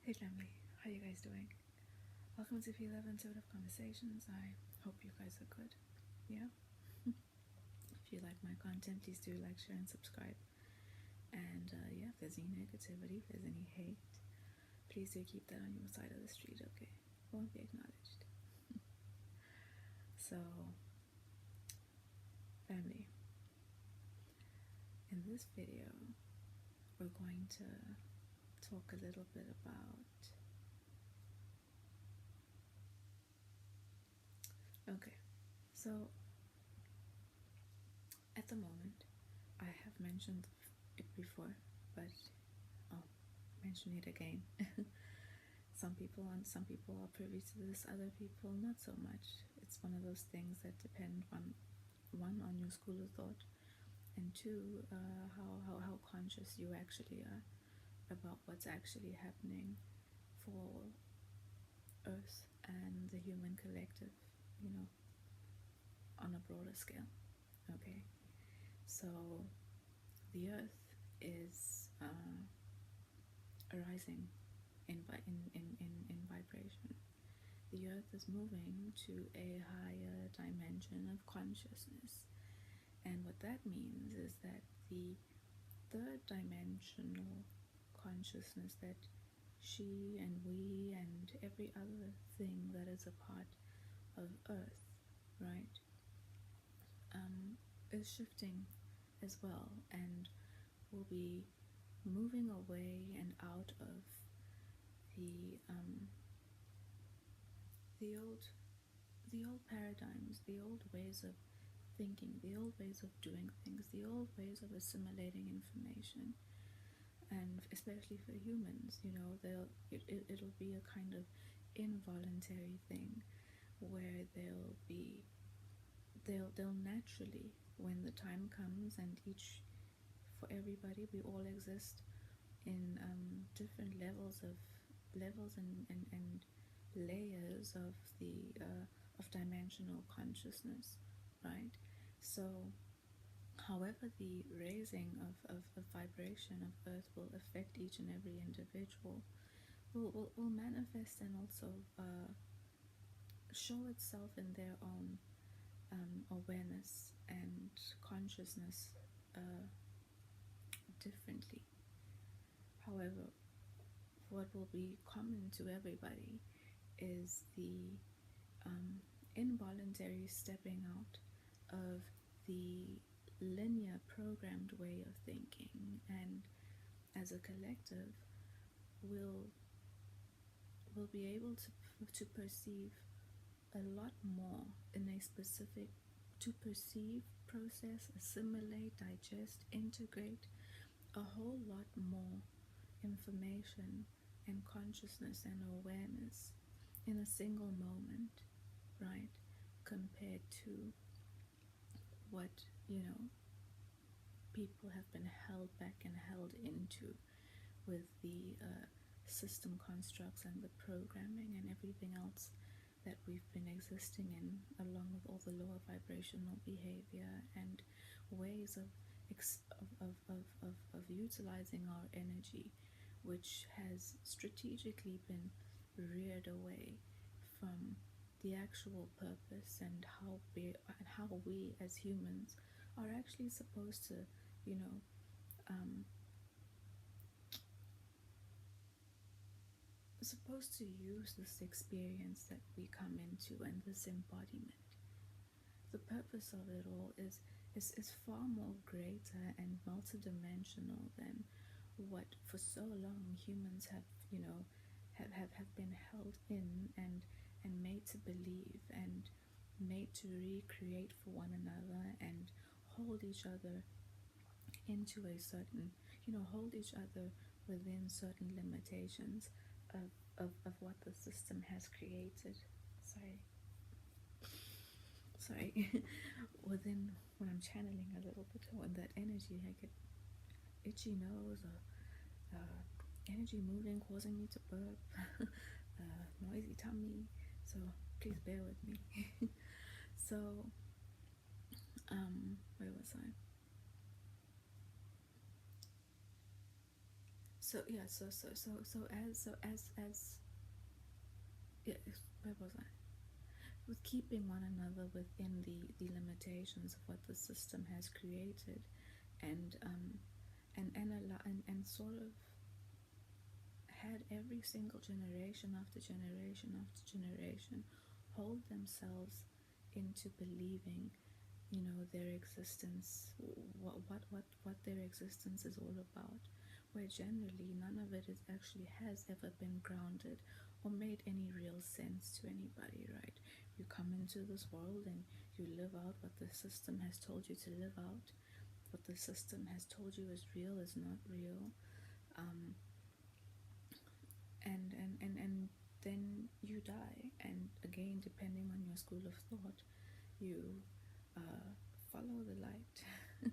Hey family, how you guys doing? Welcome to Phie.Love Intuitive Conversations. I hope you guys are good. Yeah? If you like my content, please do like, share, and subscribe. And yeah, if there's any negativity, if there's any hate, please do keep that on your side of the street, okay? Won't be acknowledged. So, family, in this video, we're going to talk a little bit about so at the moment, I have mentioned it before, but I'll mention it again. Some people are privy to this, other people not so much. It's one of those things that depend on one, on your school of thought, and two, how conscious you actually are about what's actually happening for Earth and the human collective, on a broader scale. Okay, so the Earth is rising in vibration. The Earth is moving to a higher dimension of consciousness, and what that means is that the third dimensional consciousness that she and we and every other thing that is a part of Earth, right, is shifting as well, and will be moving away and out of the old paradigms, the old ways of thinking, the old ways of doing things, the old ways of assimilating information. And especially for humans, it'll be a kind of involuntary thing where they'll naturally, when the time comes, and for everybody, we all exist in different levels and layers of the of dimensional consciousness, right? So however the raising of vibration of Earth will affect each and every individual will manifest and also show itself in their own awareness and consciousness differently. However, what will be common to everybody is the involuntary stepping out of the linear programmed way of thinking, and as a collective will be able to perceive a lot more in a specific to perceive, process, assimilate, digest, integrate a whole lot more information and consciousness and awareness in a single moment, right, compared to what people have been held back and held into with the system constructs and the programming and everything else that we've been existing in, along with all the lower vibrational behavior and ways of utilizing our energy, which has strategically been reared away from the actual purpose and how we as humans are actually supposed to use this experience that we come into and this embodiment. The purpose of it all is far more greater and multidimensional than what for so long humans have been held in and made to believe and made to recreate for one another and hold each other into a certain, hold each other within certain limitations of what the system has created. Sorry. Within, when I'm channeling a little bit on that energy, I get itchy nose or energy moving, causing me to burp, noisy tummy, so please bear with me. So where was I? So yeah, as yeah, where was I? With keeping one another within the limitations of what the system has created, and and sort of had every single generation after generation after generation hold themselves into believing, you know, their existence, what their existence is all about, where generally none of it is actually has ever been grounded or made any real sense to anybody, right? You come into this world and you live out what the system has told you to live out. What the system has told you is real is not real. um, and then you die, and again, depending on your school of thought, you uh, follow the light.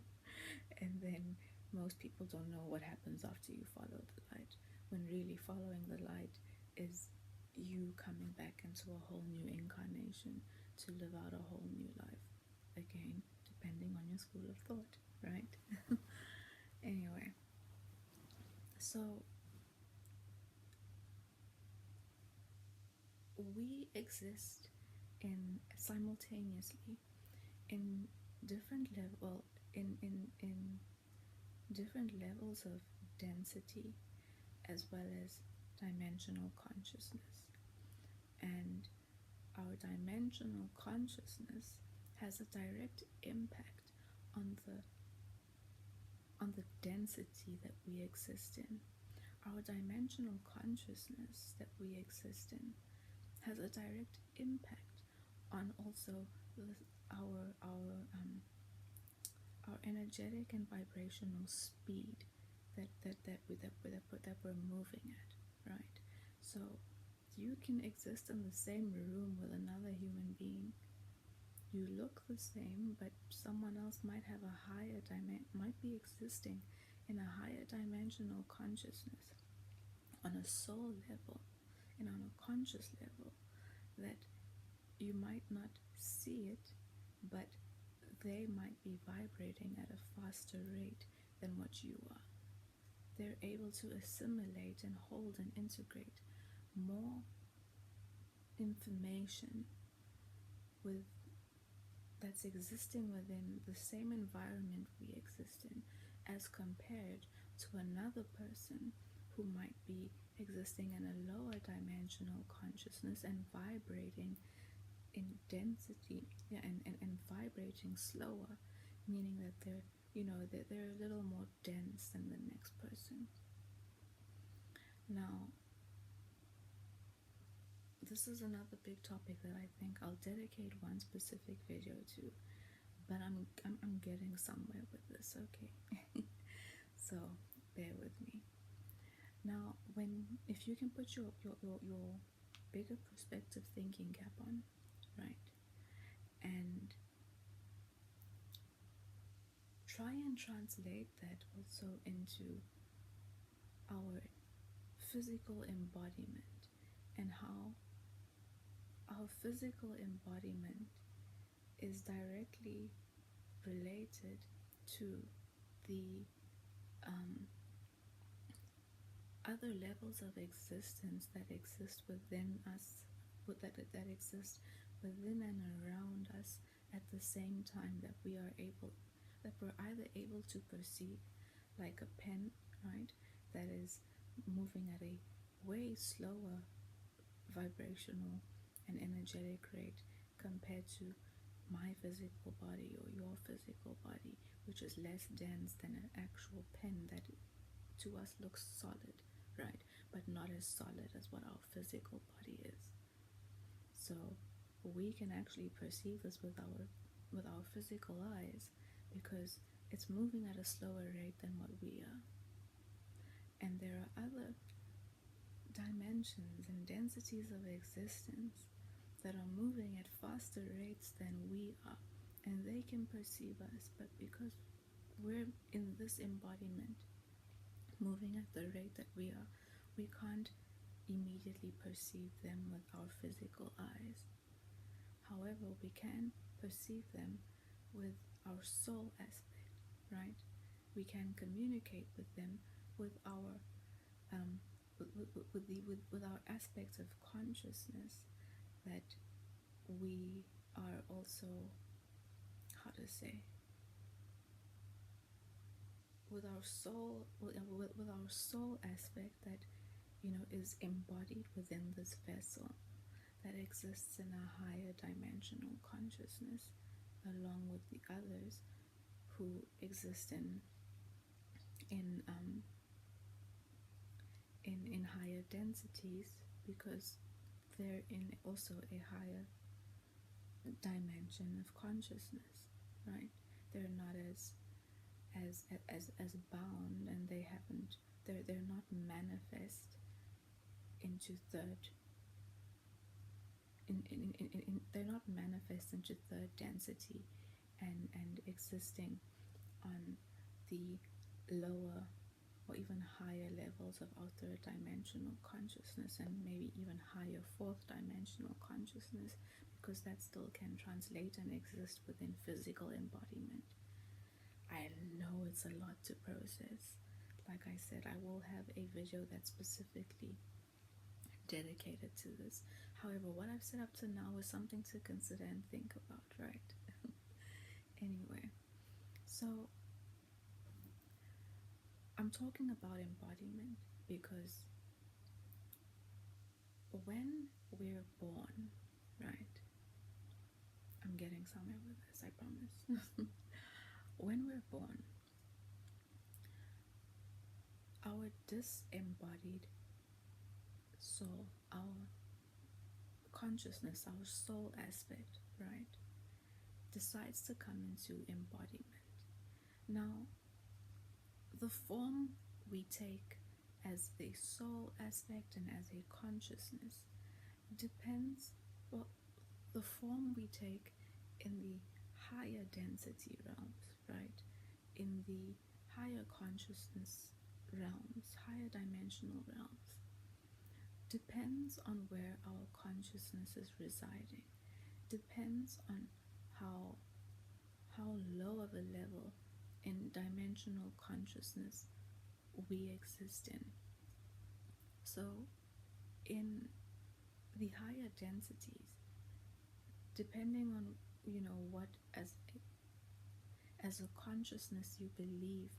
And then most people don't know what happens after you follow the light, when really following the light is you coming back into a whole new incarnation to live out a whole new life, again depending on your school of thought, right? Anyway, so we exist in simultaneously in different level in different levels of density as well as dimensional consciousness. And our dimensional consciousness has a direct impact on the density that we exist in. Our dimensional consciousness that we exist in has a direct impact on also our energetic and vibrational speed that we're moving at, right? So you can exist in the same room with another human being. You look the same, but someone else might have a might be existing in a higher dimensional consciousness, on a soul level and on a conscious level, that you might not see it, but they might be vibrating at a faster rate than what you are. They're able to assimilate and hold and integrate more information with that's existing within the same environment we exist in, as compared to another person who might be existing in a lower dimensional consciousness and vibrating in density, yeah, and vibrating slower, meaning that they're, you know, that they're a little more dense than the next person. Now, this is another big topic that I think I'll dedicate one specific video to, but I'm getting somewhere with this, okay? So bear with me. Now, if you can put your bigger perspective thinking cap on, right, and try and translate that also into our physical embodiment, and how our physical embodiment is directly related to the other levels of existence that exist within us, that exist within and around us at the same time, that we're either able to perceive, like a pen, right, that is moving at a way slower vibrational and energetic rate compared to my physical body or your physical body, which is less dense than an actual pen that to us looks solid, right, but not as solid as what our physical body is. So we can actually perceive this with our physical eyes, because it's moving at a slower rate than what we are. And there are other dimensions and densities of existence that are moving at faster rates than we are, and they can perceive us, but because we're in this embodiment moving at the rate that we are, we can't immediately perceive them with our physical eyes. However, we can perceive them with our soul aspect, right? We can communicate with them with our with our aspects of consciousness, that we are also, how to say, with our soul, with our soul aspect that, is embodied within this vessel that exists in a higher dimensional consciousness, along with the others who exist in um, in higher densities, because they're in also a higher dimension of consciousness, right? They're not as bound, and they're not manifest into they're not manifest into third density and existing on the lower or even higher levels of our third dimensional consciousness, and maybe even higher fourth dimensional consciousness, because that still can translate and exist within physical embodiment. I know it's a lot to process. Like I said, I will have a video that's specifically dedicated to this. However, what I've set up to now is something to consider and think about, right? Anyway, so I'm talking about embodiment because when we're born, right? I'm getting somewhere with this, I promise. When we're born, our disembodied soul, our consciousness, our soul aspect, right, decides to come into embodiment. Now, the form we take as a soul aspect and as a consciousness depends, well, the form we take in the higher density realms, right, in the higher consciousness realms, higher dimensional realms, depends on where our consciousness is residing, depends on how low of a level in dimensional consciousness we exist in. So in the higher densities, depending on what as a consciousness you believe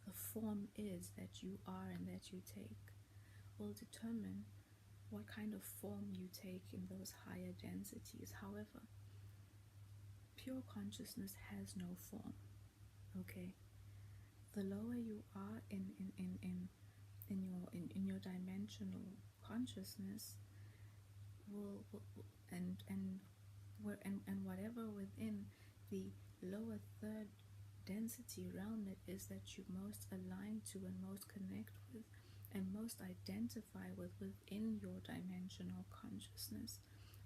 the form is that you are and that you take, will determine what kind of form you take in those higher densities. However, pure consciousness has no form. Okay, the lower you are in your dimensional consciousness will and whatever within the lower third density realm it is that you most align to and most connect with and most identify with within your dimensional consciousness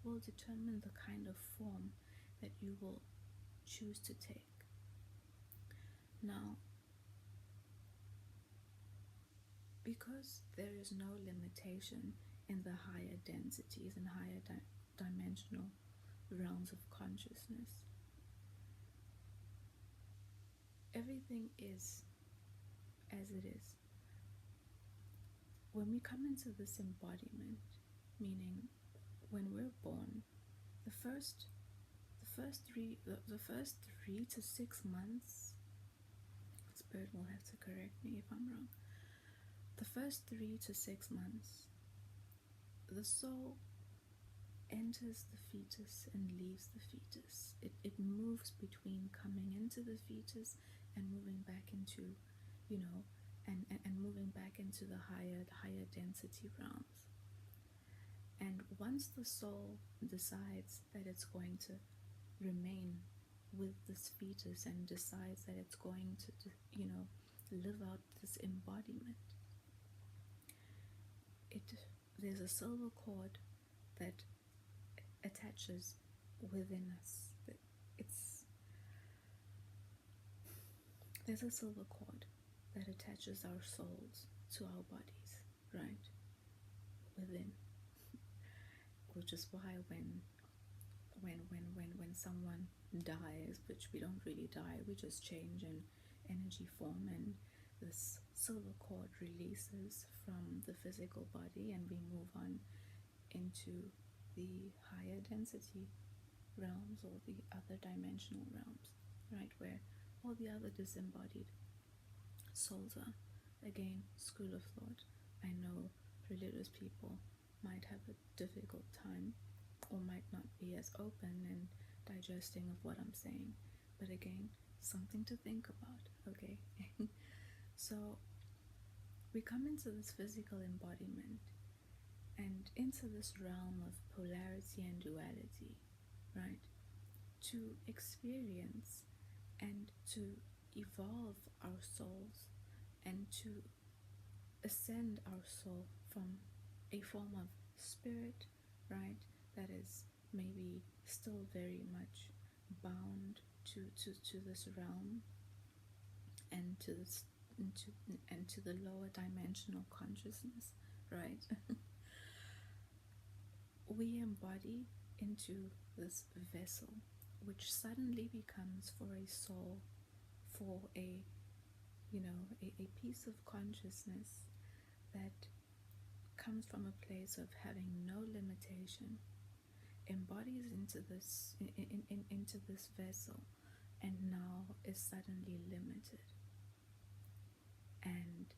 will determine the kind of form that you will choose to take. Now, because there is no limitation in the higher densities and higher dimensional realms of consciousness, everything is as it is. When we come into this embodiment, meaning when we're born, the first 3 to 6 months, Spirit will have to correct me if I'm wrong. The first 3 to 6 months, the soul enters the fetus and leaves the fetus. It moves between coming into the fetus and moving back into, and moving back into the higher density realms. And once the soul decides that it's going to remain with this fetus and decides that it's going to, live out this embodiment, there's a silver cord that attaches within us. There's a silver cord that attaches our souls to our bodies, right? Within. Which is why when someone dies, which we don't really die, we just change in energy form, and this silver cord releases from the physical body and we move on into the higher density realms or the other dimensional realms, right, where all the other disembodied souls are. Again, school of thought. I know religious people might have a difficult time or might not be as open and digesting of what I'm saying, but again, something to think about, okay? So we come into this physical embodiment and into this realm of polarity and duality, right? To experience and to evolve our souls and to ascend our soul from a form of spirit, right, that is maybe still very much bound to this realm and to this and to the lower dimensional consciousness, right? We embody into this vessel, which suddenly becomes for a soul, for a a piece of consciousness that comes from a place of having no limitation, embodies into into this vessel, and now is suddenly limited and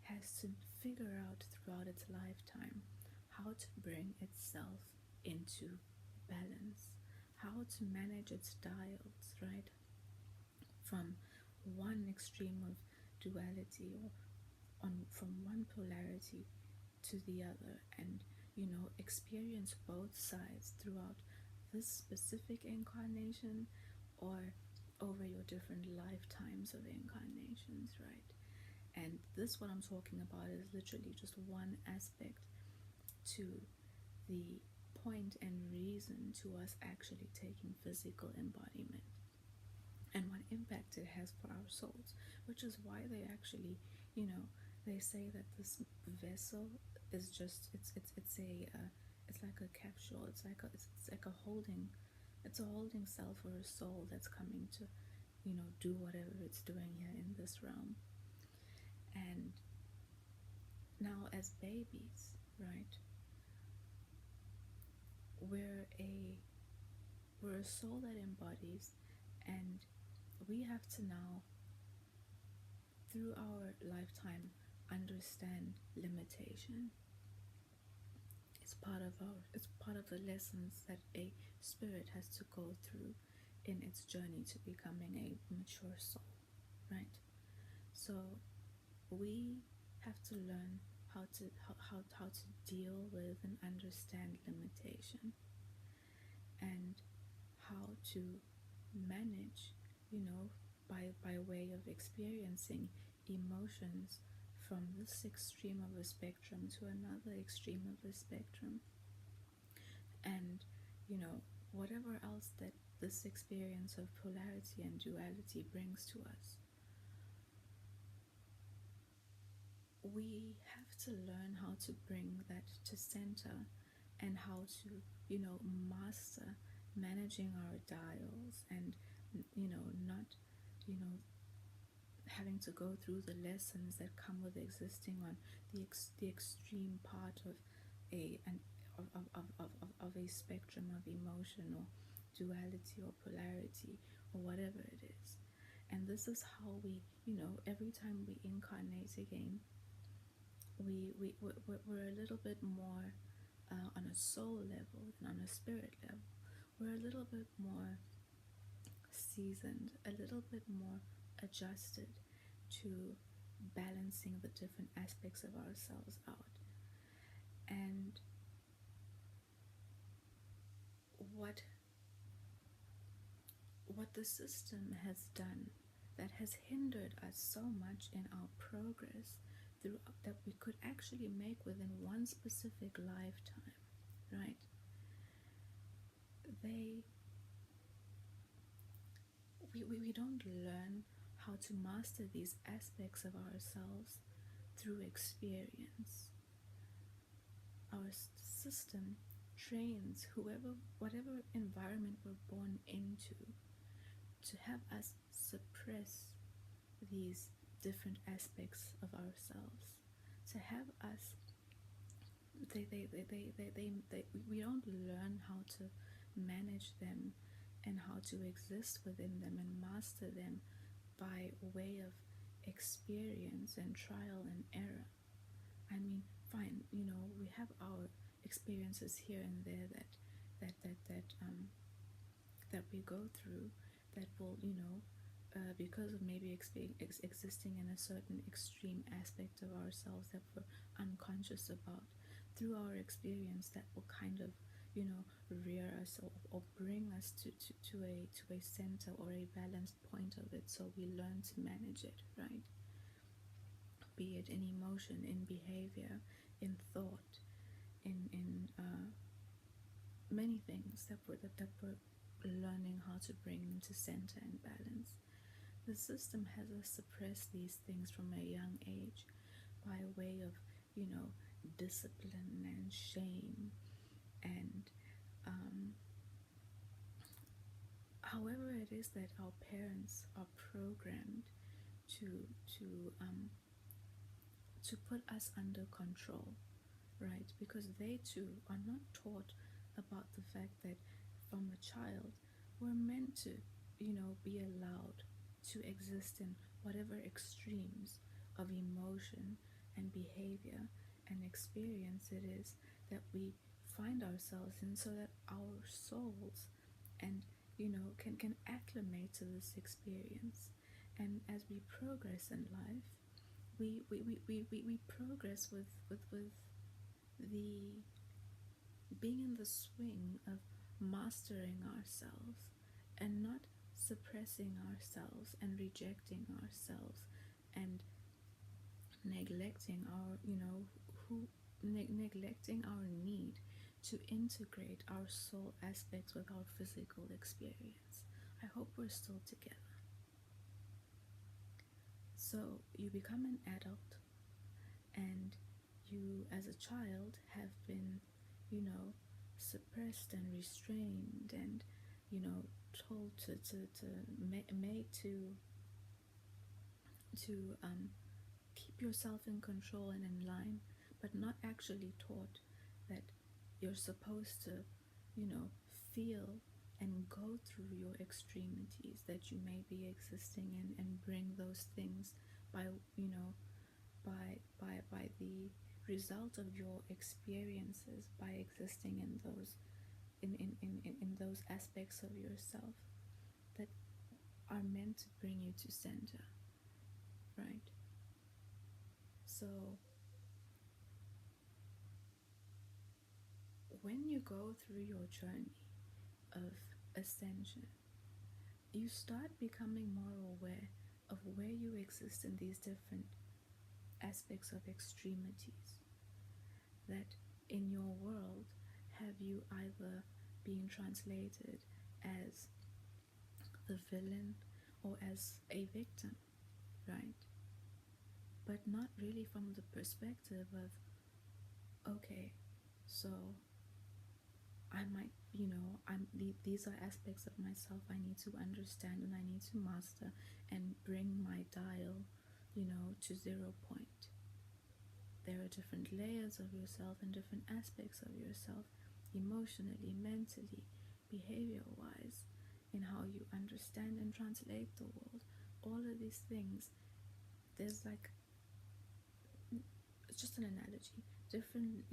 has to figure out throughout its lifetime how to bring itself into balance, how to manage its dials, right? From one extreme of duality or from one polarity to the other, and experience both sides throughout this specific incarnation or over your different lifetimes of incarnations, right? And this, what I'm talking about, is literally just one aspect to the point and reason to us actually taking physical embodiment and what impact it has for our souls, which is why they actually, they say that this vessel is just it's a it's like a capsule. It's like a holding, it's a holding cell for a soul that's coming to, do whatever it's doing here in this realm. And now, as babies, right, we're a soul that embodies, and we have to now, through our lifetime, understand limitation. It's part of the lessons that a spirit has to go through in its journey to becoming a mature soul, right? So we have to learn how to deal with and understand limitation, and how to manage, by way of experiencing emotions from this extreme of a spectrum to another extreme of the spectrum, and whatever else that this experience of polarity and duality brings to us. We have to learn how to bring that to center, and how to master managing our dials, and not having to go through the lessons that come with existing on the extreme part of a spectrum of emotion or duality or polarity or whatever it is. And this is how we, every time we incarnate again, we're a little bit more on a soul level and on a spirit level. We're a little bit more seasoned, a little bit more adjusted to balancing the different aspects of ourselves out. And what the system has done that has hindered us so much in our progress that we could actually make within one specific lifetime, right? We don't learn how to master these aspects of ourselves through experience. Our system trains whatever environment we're born into, to have us suppress these different aspects of ourselves, to have us, we don't learn how to manage them and how to exist within them and master them by way of experience and trial and error. I mean, fine, we have our experiences here and there that we go through, that will, because of maybe existing in a certain extreme aspect of ourselves that we're unconscious about, through our experience, that will kind of, rear us, or bring us to a center or a balanced point of it, so we learn to manage it, right? Be it in emotion, in behavior, in thought, in many things that we're learning how to bring into center and balance. The system has us suppress these things from a young age by way of, discipline and shame, and however it is that our parents are programmed to put us under control, right? Because they too are not taught about the fact that from a child we're meant to, be allowed to exist in whatever extremes of emotion and behavior and experience it is that we find ourselves in, so that our souls and can acclimate to this experience. And as we progress in life, we progress with the being in the swing of mastering ourselves and not suppressing ourselves and rejecting ourselves and neglecting our neglecting our need to integrate our soul aspects with our physical experience. I hope we're still together. So you become an adult, and you as a child have been, suppressed and restrained and, told made to keep yourself in control and in line, but not actually taught that you're supposed to, feel and go through your extremities that you may be existing in, and bring those things by the result of your experiences, by existing in those aspects of yourself that are meant to bring you to center, right? So when you go through your journey of ascension, you start becoming more aware of where you exist in these different aspects of extremities. That in your world, have you either been translated as the villain or as a victim, right? But not really from the perspective of, okay, so I might, these are aspects of myself I need to understand and I need to master and bring my dial, to 0 point. There are different layers of yourself and different aspects of yourself, emotionally, mentally, behavior-wise, in how you understand and translate the world. All of these things, there's it's just an analogy. Different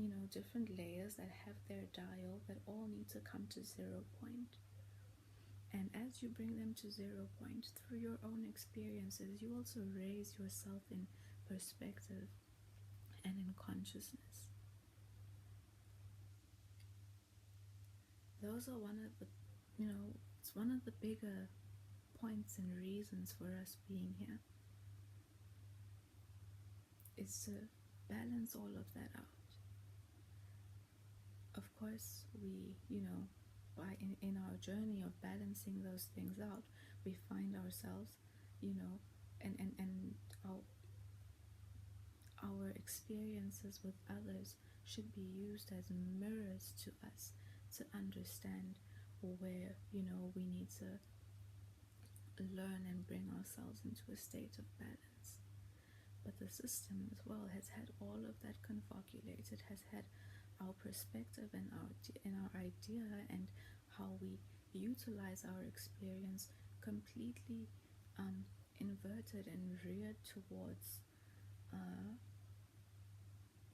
layers that have their dial that all need to come to 0 point. And as you bring them to 0 point through your own experiences, you also raise yourself in perspective and in consciousness. Those are one of the, it's one of the bigger points and reasons for us being here, is to balance all of that out. Of course, we, by in our journey of balancing those things out, we find ourselves, and our experiences with others should be used as mirrors to us to understand where, we need to learn and bring ourselves into a state of balance. but the system as well has had all of that confoculated, has had our perspective and our idea and how we utilize our experience completely inverted and reared towards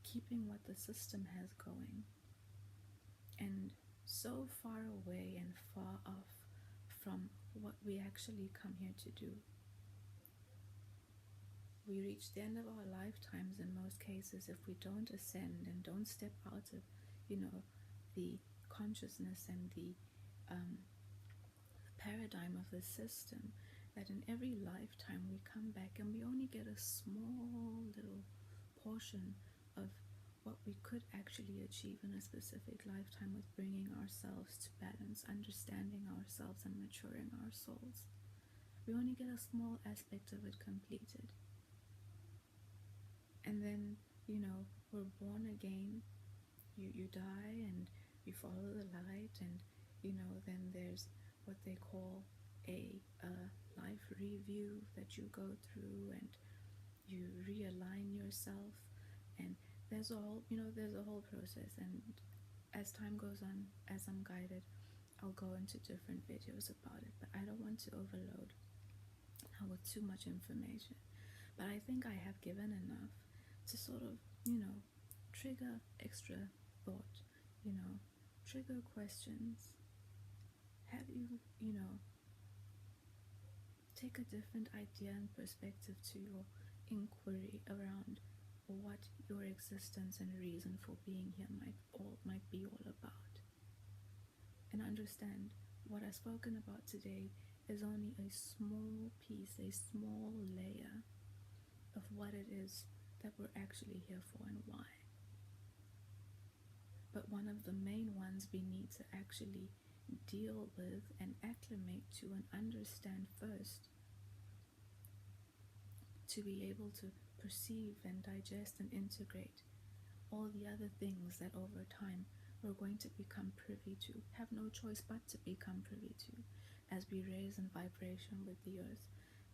keeping what the system has going, and so far away and far off from what we actually come here to do. We reach the end of our lifetimes in most cases if we don't ascend and don't step out of, the consciousness and the paradigm of the system, that in every lifetime we come back and we only get a small little portion of what we could actually achieve in a specific lifetime with bringing ourselves to balance, understanding ourselves and maturing our souls. We only get a small aspect of it completed. And then, we're born again, you die and you follow the light, and, then there's what they call a life review that you go through, and you realign yourself, and there's a whole process. And as time goes on, as I'm guided, I'll go into different videos about it, but I don't want to overload with too much information. But I think I have given enough to sort of, trigger extra thought, trigger questions, have you, take a different idea and perspective to your inquiry around what your existence and reason for being here might be all about. And understand what I've spoken about today is only a small piece, a small layer of what it is that we're actually here for and why. But one of the main ones we need to actually deal with and acclimate to and understand first, to be able to perceive and digest and integrate all the other things that over time we're going to become privy to, have no choice but to become privy to, as we raise in vibration with the earth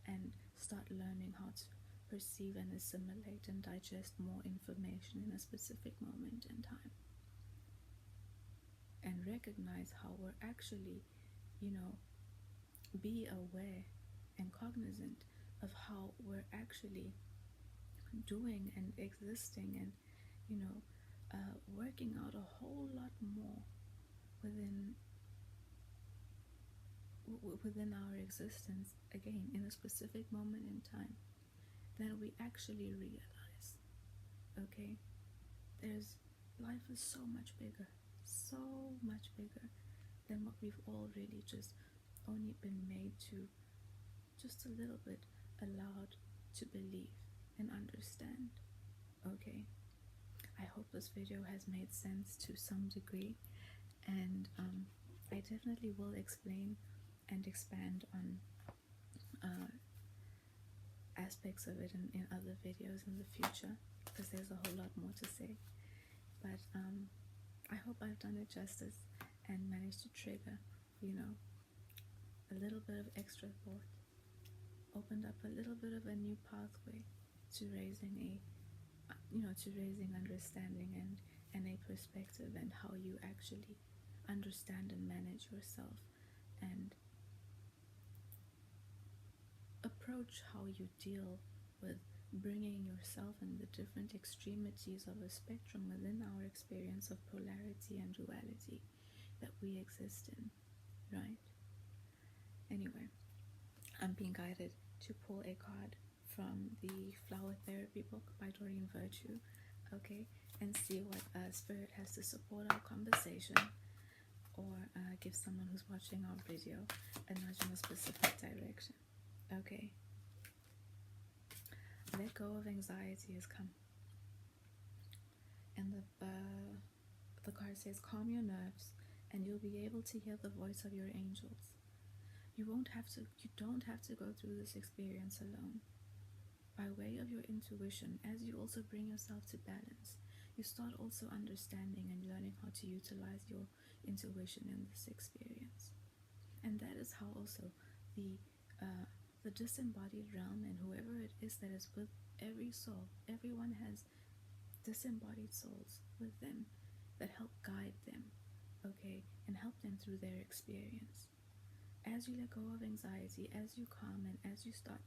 and start learning how to perceive and assimilate and digest more information in a specific moment in time, and recognize how we're actually, be aware and cognizant of how we're actually doing and existing and, working out a whole lot more within our existence, again, in a specific moment in time, than we actually realize. Okay? Life is so much bigger than what we've all really just only been made to, just a little bit allowed to believe and understand. Okay? I hope this video has made sense to some degree, and I definitely will explain and expand on aspects of it in other videos in the future, because there's a whole lot more to say. But I hope I've done it justice and managed to trigger, a little bit of extra thought, opened up a little bit of a new pathway to raising understanding and a perspective, and how you actually understand and manage yourself and approach how you deal with bringing yourself in the different extremities of a spectrum within our experience of polarity and duality that we exist in, right? Anyway, I'm being guided to pull a card from the Flower Therapy book by Doreen Virtue, okay, and see what Spirit has to support our conversation, or give someone who's watching our video a nudge in a specific direction. Okay. Let go of anxiety has come. And the card says, calm your nerves and you'll be able to hear the voice of your angels. You don't have to go through this experience alone. By way of your intuition, as you also bring yourself to balance, you start also understanding and learning how to utilize your intuition in this experience. And that is how also the disembodied realm and whoever it is that is with every soul, everyone has disembodied souls with them that help guide them, okay, and help them through their experience. As you let go of anxiety, as you calm, and as you start,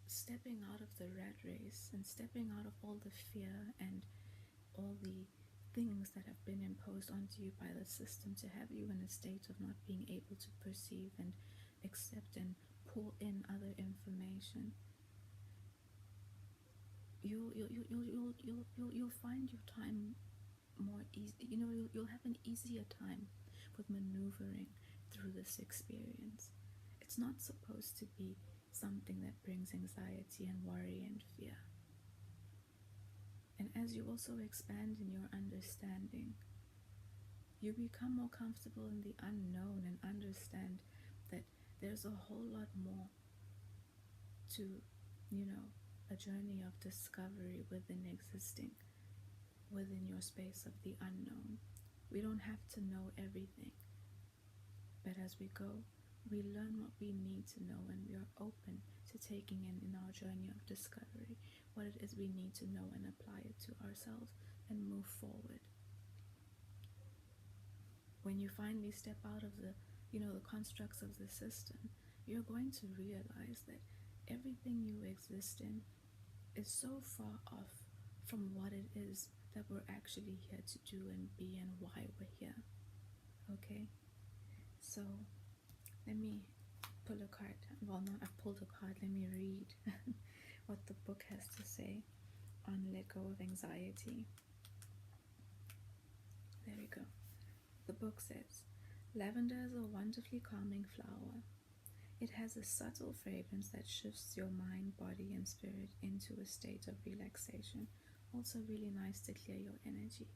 stepping out of the rat race and stepping out of all the fear and all the things that have been imposed onto you by the system to have you in a state of not being able to perceive and accept and pull in other information, you'll find your time more easy. You'll have an easier time with maneuvering through this experience. It's not supposed to be something that brings anxiety and worry and fear. And as you also expand in your understanding, you become more comfortable in the unknown and understand that there's a whole lot more to, a journey of discovery within existing, within your space of the unknown. We don't have to know everything, but as we go, we learn what we need to know, and we are open to taking in our journey of discovery what it is we need to know and apply it to ourselves and move forward. When you finally step out of the constructs of the system, you're going to realize that everything you exist in is so far off from what it is that we're actually here to do and be and why we're here. Okay? So let me pull a card. Well, not I've pulled a card. Let me read what the book has to say on let go of anxiety. There we go. The book says, lavender is a wonderfully calming flower. It has a subtle fragrance that shifts your mind, body, and spirit into a state of relaxation. Also really nice to clear your energy.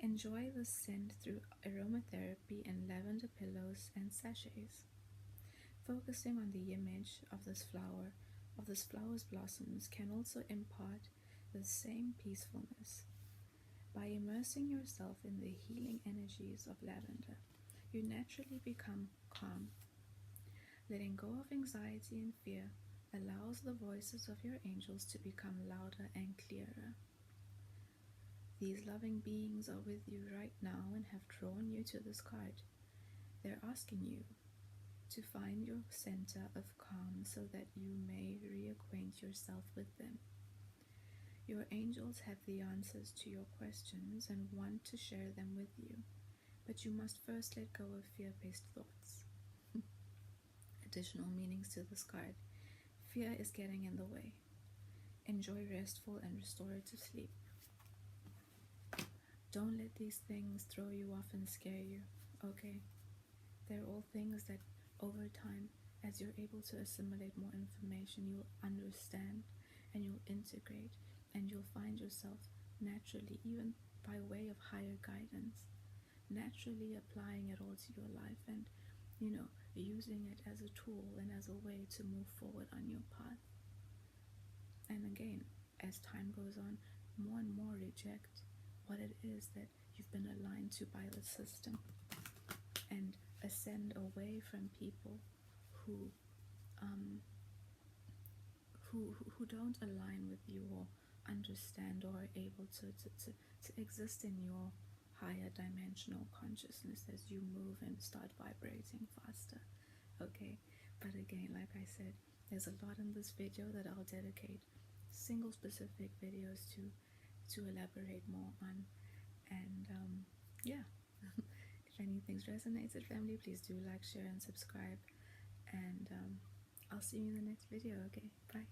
Enjoy the scent through aromatherapy and lavender pillows and sachets. Focusing on the image of this flower's blossoms can also impart the same peacefulness. By immersing yourself in the healing energies of lavender, you naturally become calm. Letting go of anxiety and fear allows the voices of your angels to become louder and clearer. These loving beings are with you right now and have drawn you to this card. They're asking you to find your center of calm so that you may reacquaint yourself with them. Your angels have the answers to your questions and want to share them with you, but you must first let go of fear-based thoughts. Additional meanings to this card. Fear is getting in the way. Enjoy restful and restorative sleep. Don't let these things throw you off and scare you, okay? They're all things that over time, as you're able to assimilate more information, you'll understand and you'll integrate, and you'll find yourself naturally, even by way of higher guidance, naturally applying it all to your life and, using it as a tool and as a way to move forward on your path. And again, as time goes on, more and more reject what it is that you've been aligned to by the system, and ascend away from people who don't align with you or understand or are able to exist in your higher dimensional consciousness as you move and start vibrating faster. Okay, but again, like I said, there's a lot in this video that I'll dedicate single specific videos to elaborate more on. And yeah, if anything's resonated, family, please do like, share, and subscribe. And I'll see you in the next video. Okay, bye.